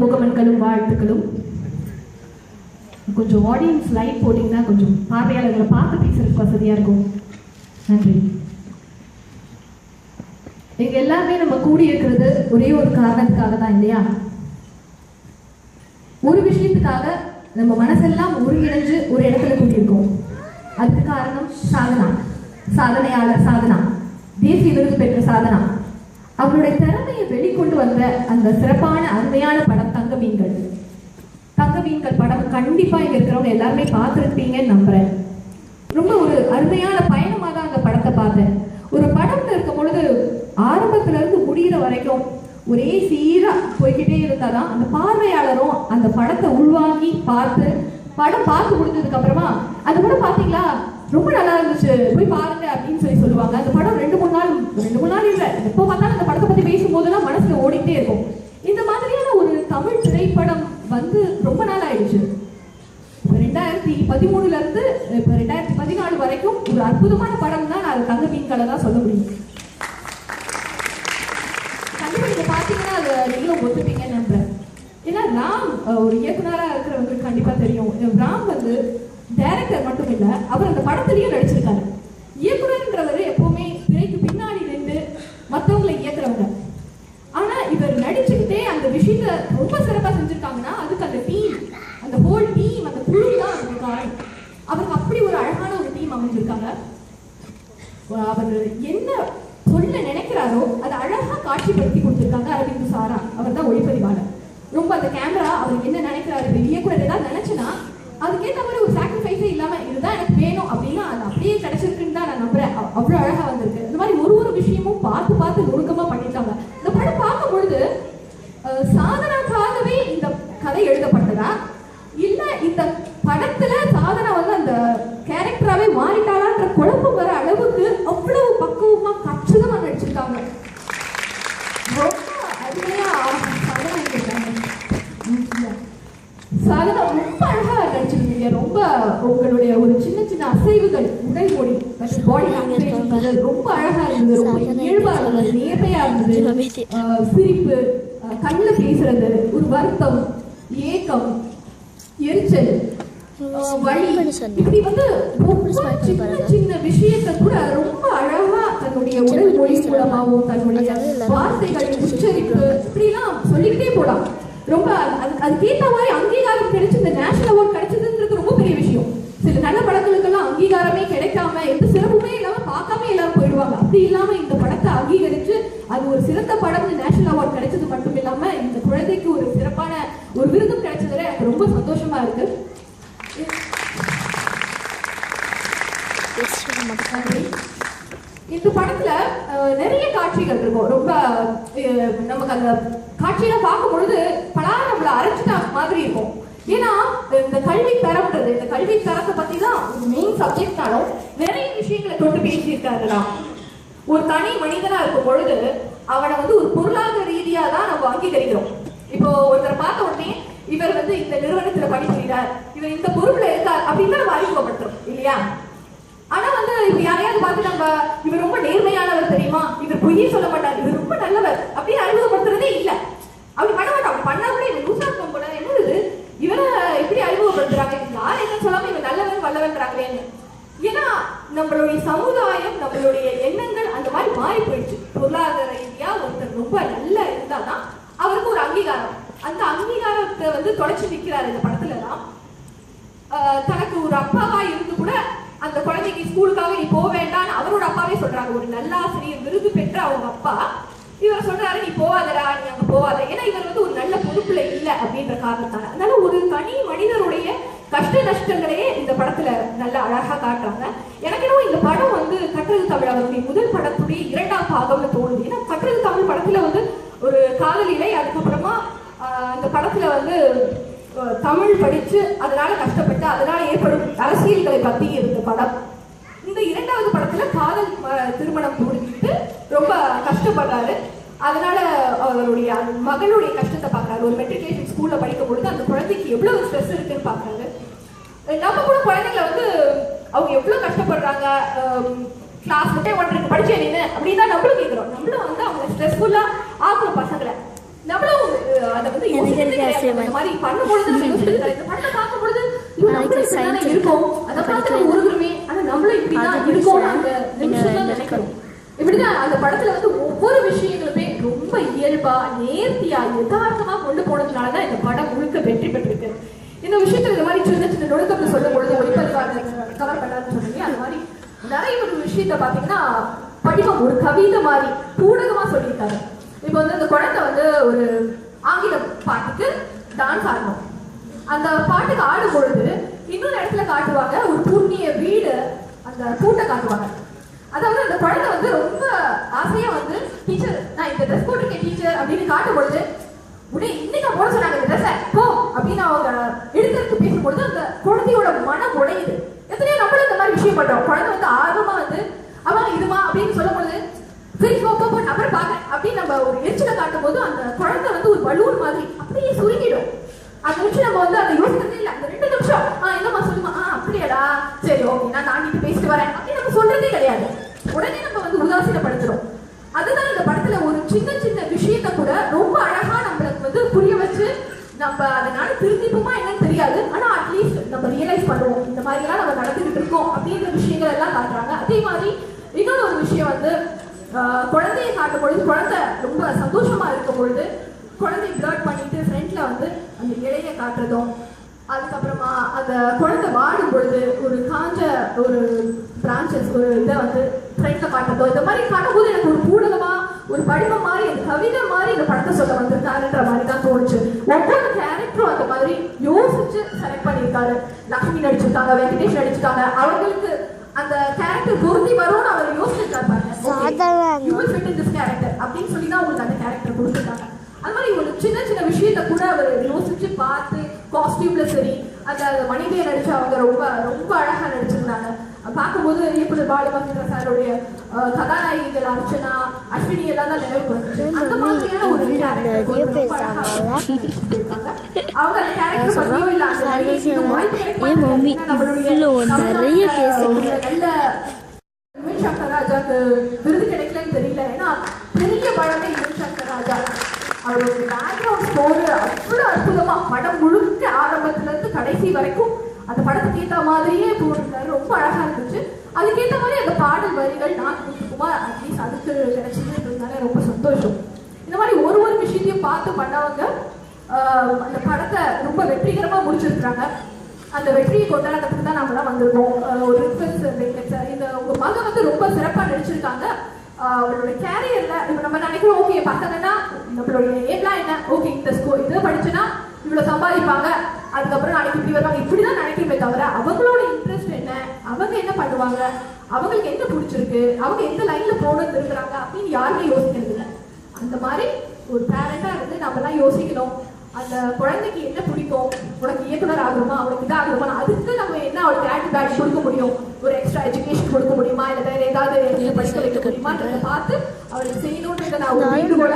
முகமன்களும் வாழ்த்துக்களும். கொஞ்சம் audience light போட்டிங்கன்னா கொஞ்சம் பார்வையாளர்களை பார்த்து பேசுறதுக்கு வசதியாக இருக்கும். நன்றி. எங்க எல்லாருமே நம்ம கூடி இருக்கிறது ஒரே ஒரு காரணத்துக்காக தான் இல்லையா? ஒரு விஷயத்துக்காக நம்ம மனசெல்லாம் ஒருங்கிணைஞ்சு ஒரு இடத்துல கூட்டியிருக்கோம். அதுக்கு காரணம் சாதனா, சாதனையாளர் சாதனா, தேசிய விருது பெற்ற சாதனா. அவருடைய திறமையை வெளிக்கொண்டு வந்த அந்த சிறப்பான அருமையான படம் தங்க மீன்கள். தங்க மீன்கள் படம் கண்டிப்பா இங்க இருக்கிறவங்க எல்லாருமே பார்த்துருப்பீங்கன்னு நம்புறேன். ரொம்ப ஒரு அருமையான பயணமாக தான் அந்த படத்தை பார்த்தேன். ஒரு படம்னு இருக்கும் பொழுது ஆரம்பத்துல இருந்து முடிகிற வரைக்கும் ஒரே சீரா போய்கிட்டே இருந்தாதான் அந்த பார்வையாளரும் அந்த படத்தை உள்வாங்கி பார்த்து படம் பார்த்து முடிஞ்சதுக்கு அப்புறமா அந்த படம் பாத்தீங்களா ரொம்ப நல்லா இருந்துச்சு போய் பாருங்க அப்படின்னு சொல்லுவாங்க. அந்த படம் ரெண்டு மூணு நாள் இல்லை, எப்போ பார்த்தாலும் அந்த படத்தை பத்தி பேசும்போதுலாம் மனசுல ஓடிட்டே இருக்கும். இந்த மாதிரியான ஒரு தமிழ் திரைப்படம் வந்து ரொம்ப நாள் ஆயிடுச்சு. 2013 இருந்து இப்ப 2014 வரைக்கும் ஒரு அற்புதமான படம் தான் நான் தங்க மீன்களை தான் சொல்ல முடியும். கண்டிப்பா நீங்க பாத்தீங்கன்னா அதை நீங்களும் ஒத்துப்பீங்கன்னு நம்புறேன். ஏன்னா ராம் ஒரு இயக்குனரா இருக்கிறவங்களுக்கு கண்டிப்பா தெரியும். ராம் வந்து டைரக்டர் மட்டும் இல்ல, அவர் அந்த படத்திலையும் நடிச்சிருக்காரு. இயக்குனர்ன்றவர் எப்பவுமே திரைக்கு பின்னாடி நின்று மற்றவங்களை இயக்குறவங்க. ஆனா இவர் நடிச்சுக்கிட்டே அந்த விஷயத்த ரொம்ப சிறப்பா செஞ்சிருக்காங்கன்னா அதுக்கு அந்த டீம், அந்த ஹோல் டீம், அந்த குழு தான் அதுக்கு காரணம். அவருக்கு அப்படி ஒரு அழகான ஒரு டீம் அமைஞ்சிருக்காங்க. அவர் என்ன சொல்ல நினைக்கிறாரோ அதை அழகா காட்சிப்படுத்தி கொடுத்திருக்காங்க. அரவிந்த் சாரா அவர் தான் ஒளிப்பதிவாளர். ரொம்ப அந்த கேமரா அவர் என்ன நினைக்கிறாரு, இயக்குனர் ஏதாவது நினைச்சுன்னா அதுக்கேற்ற மாதிரி ஒரு சாக்ரிஃபைஸே இல்லாம இதுதான் எனக்கு வேணும் அப்படின்னா அது அப்படியே கிடைச்சிருக்குன்னு தான் நான் நம்புறேன். அவ்வளவு அழகா வந்திருக்கு. இந்த மாதிரி ஒரு விஷயமும் பார்த்து நுணுக்கமா பண்ணிட்டாங்க. இந்த படம் பார்க்கும் பொழுது சாதனாக்காகவே இந்த கதை எழுதப்பட்டதா இல்ல இந்த படத்துல சாதனா வந்து அந்த கேரக்டராவே மாறிட்டாளான்ற குழப்பம் வர அளவுக்கு அவ்வளவு பக்குவமா கச்சிதமா நடிச்சிருக்காங்க. ரொம்ப அருமையா சாதனா ரொம்ப அழகா நடிச்சிருந்தீங்க. ரொம்ப உங்களுடைய ஒரு சின்ன அசைவுகள், உடல் மொழி, பாடி லாங்குவேஜ் ரொம்ப அழகா இருந்தது. ரொம்ப இயல்பா இருந்தது, நேர்மையா இருந்தது. சிரிப்பு, கண்ணுல பேசுறது, ஒரு வருத்தம், ஏக்கம், எரிச்சல், வழி, இப்படி வந்து சின்ன விஷயத்தை கூட ரொம்ப அழகா தன்னுடைய உடல் மொழி மூலமாகவும் தன்னுடைய வார்த்தைகள், உச்சரிப்பு இப்படிலாம் சொல்லிக்கிட்டே போலாம். ரொம்ப அதுக்கேற்ற மாதிரி அங்கீகாரம் கிடைச்சு இந்த நேஷனல் அவார்ட் கிடைச்சதுன்றது ரொம்ப பெரிய விஷயம். சில நல்ல படங்களுக்கெல்லாம் அங்கீகாரமே கிடைக்காம எந்த சிறப்புமே இல்லாம பார்க்காம எல்லாரும் போயிடுவாங்க. அப்படி இல்லாம இந்த படத்தை அங்கீகரிச்சு அது ஒரு சிறந்த படம்னு நேஷனல் அவார்ட் கிடைச்சது மட்டும் இல்லாம இந்த குழந்தைக்கு ஒரு சிறப்பான ஒரு விருதும் கிடைச்சதுல எனக்கு ரொம்ப சந்தோஷமா இருக்கு. இந்த படத்துல நிறைய காட்சிகள் இருக்கும். ரொம்ப நமக்கு அந்த காட்சியில பார்க்கும் பொழுது பலாரம் நம்மள அரைச்சிட்டா மாதிரி இருக்கும். ஏன்னா இந்த கல்வி தரம்ன்றது, இந்த கல்வி தரத்தை பத்தி தான் மெயின் சப்ஜெக்ட்னாலும் நிறைய விஷயங்களை தொட்டு பேசியிருக்காருடா. ஒரு தனி மனிதனா இருக்கும் பொழுது அவனை வந்து ஒரு பொருளாதார ரீதியா தான் நம்ம அங்கீகரிக்கிறோம். இப்போ ஒருத்தரை பார்த்த உடனே இவர் வந்து இந்த நிறுவனத்துல பணிபுரிகிறார், இவர் இந்த பொறுப்புல இருக்கார் அப்படின்னு நம்ம அறிமுகப்படுத்துறோம் இல்லையா? ஆனா வந்து இப்ப யாரையாவது பார்த்து நம்ம இவர் ரொம்ப நேர்மையானவர் தெரியுமா, இவர் பொய்யே சொல்ல மாட்டார், இவர் ரொம்ப நல்லவர் அப்படின்னு அறிமுகப்படுத்துறதே இல்ல. அப்படி பண்ண மாட்டோம். அப்படி பண்ணா கூட இவர் லூசா இருக்கும் போல, என்னது இவரை இப்படி அறிமுகப்படுத்துறாங்க, யார் என்ன சொல்லாம இவர் நல்லவன் வல்லவன்றாங்களேன்னு. ஏன்னா நம்மளுடைய சமுதாயம், நம்மளுடைய எண்ணங்கள் அந்த மாதிரி மாறி போயிடுச்சு. பொருளாதார ரீதியா ஒருத்தர் ரொம்ப நல்லா இருந்தாதான் அவருக்கு ஒரு அங்கீகாரம். அந்த அங்கீகாரத்தை வந்து தொலைச்சு நிற்கிறாரு இந்த படத்துல தான். தனக்கு ஒரு அப்பாவா இருந்து கூட அந்த குழந்தைக்கு ஸ்கூலுக்காக நீ போக வேண்டாம்னு அவரோட அப்பாவே சொல்றாங்க. ஒரு நல்ல ஆசிரியர் விருது பெற்ற அவங்க அப்பா இவர் சொல்றாரு நீ போவாதடா, நீ அங்க போவாத. ஏன்னா இவர் வந்து ஒரு நல்ல பொறுப்புல இல்லை அப்படின்ற காரணத்தால. அதனால ஒரு தனி மனிதருடைய கஷ்ட நஷ்டங்களையே இந்த படத்துல நல்ல அழகா காட்டுறாங்க. எனக்கு என்னவோ இந்த படம் வந்து கற்றது தமிழ் அவருடைய முதல் படத்துடைய 2ஆம் பாகம்னு தோணுது. ஏன்னா கற்றது தமிழ் படத்துல வந்து ஒரு காதலிலை, அதுக்கப்புறமா அந்த படத்துல வந்து தமிழ் படிச்சு அதனால கஷ்டப்பட்டு அதனால ஏற்படும் அரசியல்களை பத்தி இருந்த படம். இந்த 2வது படத்துல காதல் திருமணம் புரிஞ்சுட்டு ரொம்ப கஷ்டப்படுறாரு. அதனால அவருடைய மகளுடைய கஷ்டத்தை பாக்குறாரு. ஒரு மெட்ரிகுலேஷன் ஸ்கூல்ல படிக்கும் பொழுது அந்த குழந்தைக்கு எவ்வளவு ஸ்ட்ரெஸ் இருக்குன்னு பாக்குறாரு. நம்ம கூட குழந்தைங்களை வந்து அவங்க எவ்வளவு கஷ்டப்படுறாங்க, கிளாஸ் மட்டும் 1 படிச்சேன் அப்படின்னு தான் நம்மளும் கேட்கிறோம். நம்மளும் வந்து அவங்க ஸ்ட்ரெஸ்ஃபுல்லா ஆக்குறோம் பசங்களை. நம்மளும் அதை வந்து இந்த மாதிரி பண்ணும்பொழுது இந்த படத்தை பார்க்கும்பொழுது இருக்கும் அதை பார்த்து உருகுமே. ஆனா நம்மளும் இப்படிதான் இருக்கோம் அந்த நிமிஷம் நினைக்கிறோம். இப்படிதான் அந்த படத்துல வந்து ஒவ்வொரு விஷயங்களுமே ரொம்ப இயல்பா நேர்த்தியா யதார்த்தமா கொண்டு போனதுனாலதான் இந்த படம் முழுக்க வெற்றி பெற்றிருக்கு. இந்த விஷயத்துல இந்த மாதிரி சின்ன சின்ன நுணுக்கத்தை சொல்லும் பொழுது ஒளிப்பதிவாளர் கவர் பண்ணாருன்னு சொன்னீங்க. அது மாதிரி நிறைய ஒரு விஷயத்த பாத்தீங்கன்னா படிவம் ஒரு கவிதை மாதிரி பூடகமா சொல்லியிருக்காரு. இப்போ வந்து அந்த குழந்தை வந்து ஒரு ஆங்கில பாட்டுக்கு டான்ஸ் ஆடணும். அந்த பாட்டுக்கு ஆடும் பொழுது இன்னொரு இடத்துல காட்டுவாங்க ஒரு புண்ணிய வீடு, அந்த கூட்டை காட்டுவாங்க. அதாவது அந்த குழந்தை வந்து ரொம்ப ஆசையா வந்து டீச்சர் நான் இந்த ட்ரெஸ் போட்டிருக்கேன் டீச்சர் அப்படின்னு காட்டும் பொழுது உடனே இன்னைக்கு போட சொன்னாங்க இந்த ட்ரெஸ்ஸை போ அப்படின்னு அவங்க எடுத்துட்டு பேசும்பொழுது அந்த குழந்தையோட மனம் உடையுது. எத்தனையோ நம்மளும் இந்த மாதிரி விஷயம் பண்றோம். குழந்தை வந்து ஆர்வமா வந்து அவன் இதுமா அப்படின்னு சொல்லும் பொழுது சரி போ நபர் பாக்க அப்படின்னு நம்ம ஒரு எரிச்சலை காட்டும் போது அந்த குழந்தை வந்து ஒரு பலூன் மாதிரி அப்படியே சுருங்கிடும். அந்த நிமிஷம் நம்ம வந்து அதை யோசிக்கிறதே இல்லை. அந்த 2 நிமிஷம் என்னம்மா சொல்லுமா அப்படியாடா சரி ஓகே நான் நாட்டிட்டு பேசிட்டு வரேன் அப்படின்னு நம்ம சொல்றதே கிடையாது. உடனே நம்ம வந்து உதாசீனப்படுத்துறோம். அதுதான் இந்த படத்துல ஒரு சின்ன சின்ன விஷயத்த கூட ரொம்ப அழகா நம்மளுக்கு வந்து புரிய வச்சு நம்ம அதனால திருத்திப்போமா என்னன்னு தெரியாது. ஆனா அட்லீஸ்ட் நம்ம ரியலைஸ் பண்ணுவோம் இந்த மாதிரி எல்லாம் நம்ம நடந்துகிட்டு இருக்கோம் அப்படின்ற விஷயங்கள் எல்லாம் காட்டுறாங்க. அதே மாதிரி இன்னொரு ஒரு விஷயம் வந்து குழந்தையை காட்டும் பொழுது குழந்தை ரொம்ப சந்தோஷமா இருக்கும் பொழுது குழந்தை பிளர்ட் பண்ணிட்டு ஃப்ரண்ட்ல வந்து அந்த இலையை காட்டுறதும், அதுக்கப்புறமா அந்த குழந்தை வாடும் பொழுது ஒரு காஞ்ச ஒரு பிரான்சஸ் ஒரு இதை வந்து ஃப்ரண்ட்ல காட்டுறதோ இந்த மாதிரி காட்டும்போது எனக்கு ஒரு பூடகமா ஒரு படிவம் மாதிரி அந்த கவிதை மாதிரி இந்த படத்தை சொல்ல வந்திருக்காருன்ற மாதிரி தான் தோணுச்சு. ஒவ்வொரு கேரக்டரும் அந்த மாதிரி யோசிச்சு செலக்ட் பண்ணியிருக்காரு. லக்ஷ்மி நடிச்சிருக்காங்க, வெங்கடேஷ் நடிச்சிருக்காங்க. அவங்களுக்கு அந்த கேரக்டர் பொருந்தி வரும்னு அவர் யோசிச்சிருக்காரு பாருங்க. அப்படின்னு சொல்லி தான் உங்களுக்கு அந்த கேரக்டர் கொடுத்துருக்காங்க. அது மாதிரி ஒரு சின்ன சின்ன விஷயத்த கூட அவர் யோசிச்சு பார்த்து காஸ்டியூம்ல சரி அந்த மனைவியை நடிச்சு அவங்க ரொம்ப ரொம்ப அழகா நடிச்சிருந்தாங்க. பார்க்கும்போது இயக்குனர் பாலுமகேந்திர சாருடைய கதாநாயகிகள் அர்ச்சனா அஸ்வினி எல்லாம் தான் நினைவுக்கு வந்துச்சு. அந்த மாதிரியான ஒரு அவங்க அந்த கேரக்டர் பத்தியோ இல்ல நல்ல யுவன் சங்கர் ராஜாக்கு விருது கிடைக்கலன்னு தெரியல. ஏன்னா பெரிய படமே யுவன் சங்கர் ராஜா அவரோட பேக்ரவுண்ட் ஸ்கோர் அவ்வளவு அற்புதமா படம் முழுக்க ஆரம்பத்துல இருந்து கடைசி வரைக்கும் அந்த படத்துக்கு ஏற்ற மாதிரியே போட்டிருக்காரு. ரொம்ப அழகா இருந்துச்சு. அதுக்கேற்ற மாதிரி அந்த பாடல் வரிகள் நான் குமார் அட்லீஸ்ட் அதுக்கு கிடைச்சதுன்றதுனால ரொம்ப சந்தோஷம். இந்த மாதிரி ஒரு ஒரு விஷயத்தையும் பார்த்து பண்ணவங்க அந்த படத்தை ரொம்ப வெற்றிகரமா முடிச்சிருக்காங்க. அந்த வெற்றியை கொண்டாடுறதுக்கு தான் நம்மளாம் வந்திருக்கோம். ஒரு இந்த உங்க மகன் வந்து ரொம்ப சிறப்பா நடிச்சிருக்காங்க. அவரோட கேரியர்ல இப்ப நம்ம நினைக்கிறோம் ஓகே பசங்கன்னா நம்மளுடைய ஏம்லாம் என்ன ஓகே இந்த ஸ்கூல் இதை படிச்சுன்னா இவ்வளவு சம்பாதிப்பாங்க அதுக்கப்புறம் நாளைக்கு இப்படி வருவாங்க இப்படிதான் நினைக்கிறமே தவிர அவங்களோட இன்ட்ரெஸ்ட் என்ன, அவங்க என்ன பண்ணுவாங்க, அவங்களுக்கு என்ன பிடிச்சிருக்கு, அவங்க எந்த லைன்ல போகணும்னு இருக்கிறாங்க அப்படின்னு யாருமே யோசிக்கிறது இல்லை. அந்த மாதிரி ஒரு பேரண்டா இருந்து நம்ம எல்லாம் யோசிக்கணும். அந்த குழந்தைக்கு என்ன பிடிக்கும், உனக்கு இயக்குனர் ஆகணுமா, அவனுக்கு இதாக ஆகணுமா, அதுக்கு நம்ம என்ன அவளுக்கு ஆக்டிவ் பேட்ச் கொடுக்க முடியும், ஒரு எக்ஸ்ட்ரா எஜுகேஷன் கொடுக்க முடியுமா, இல்லை வேற ஏதாவது படிக்க வைக்க முடியுமான்றதை பார்த்து அவளுக்கு செய்யணுன்றதை நான் ஒரு வீடு கூட